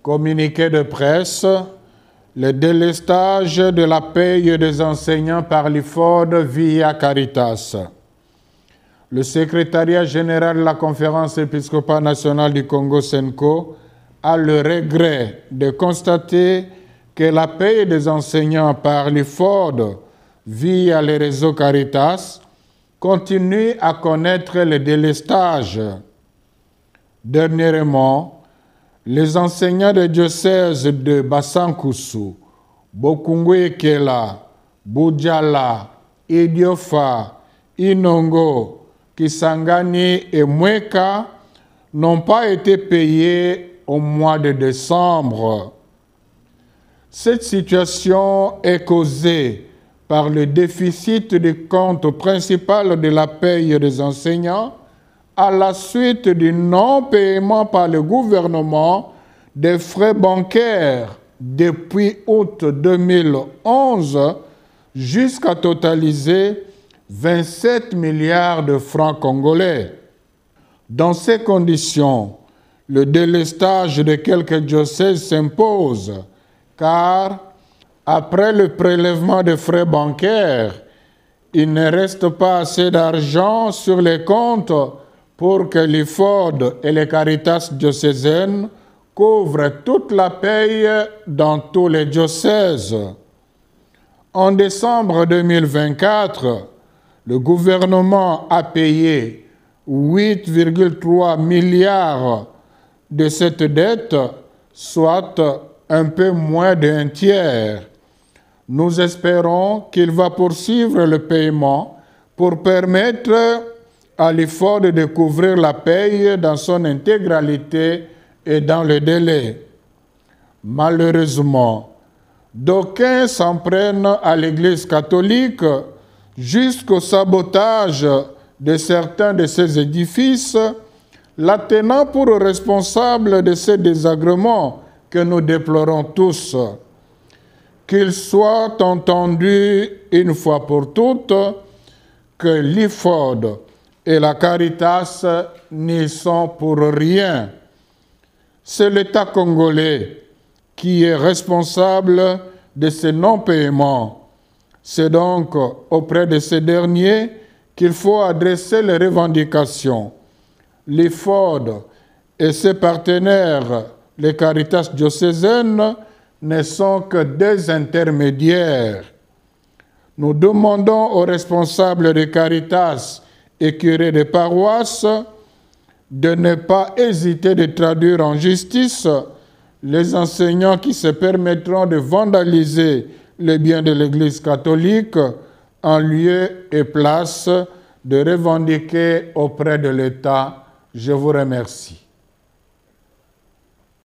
Communiqué de presse, le délestage de la paye des enseignants par l'IFOD via Caritas. Le secrétariat général de la Conférence épiscopale nationale du Congo, SENCO, a le regret de constater que la paye des enseignants par l'IFOD via les réseaux Caritas continue à connaître le délestage. Dernièrement, les enseignants des diocèses de Bassankusu, Bokungwe-Kela, Boudjala, Idiofa, Inongo, Kisangani et Mweka n'ont pas été payés au mois de décembre. Cette situation est causée par le déficit du compte principal de la paye des enseignants à la suite du non-paiement par le gouvernement des frais bancaires depuis août 2011 jusqu'à totaliser 27 milliards de francs congolais. Dans ces conditions, le délestage de quelques diocèses s'impose, car après le prélèvement des frais bancaires, il ne reste pas assez d'argent sur les comptes pour que l'IFOD et les Caritas diocésaines couvrent toute la paye dans tous les diocèses. En décembre 2024, le gouvernement a payé 8,3 milliards de cette dette, soit un peu moins d'un tiers. Nous espérons qu'il va poursuivre le paiement pour permettre à l'IFOD de couvrir la paye dans son intégralité et dans le délai. Malheureusement, d'aucuns s'en prennent à l'Église catholique jusqu'au sabotage de certains de ses édifices, la tenant pour responsable de ces désagréments que nous déplorons tous. Qu'il soit entendu une fois pour toutes que l'IFOD et la Caritas n'y sont pour rien. C'est l'État congolais qui est responsable de ces non-paiements. C'est donc auprès de ces derniers qu'il faut adresser les revendications. L'IFOD et ses partenaires, les Caritas diocésaines, ne sont que des intermédiaires. Nous demandons aux responsables des Caritas et curés des paroisses de ne pas hésiter de traduire en justice les enseignants qui se permettront de vandaliser les biens de l'Église catholique en lieu et place de revendiquer auprès de l'État. Je vous remercie.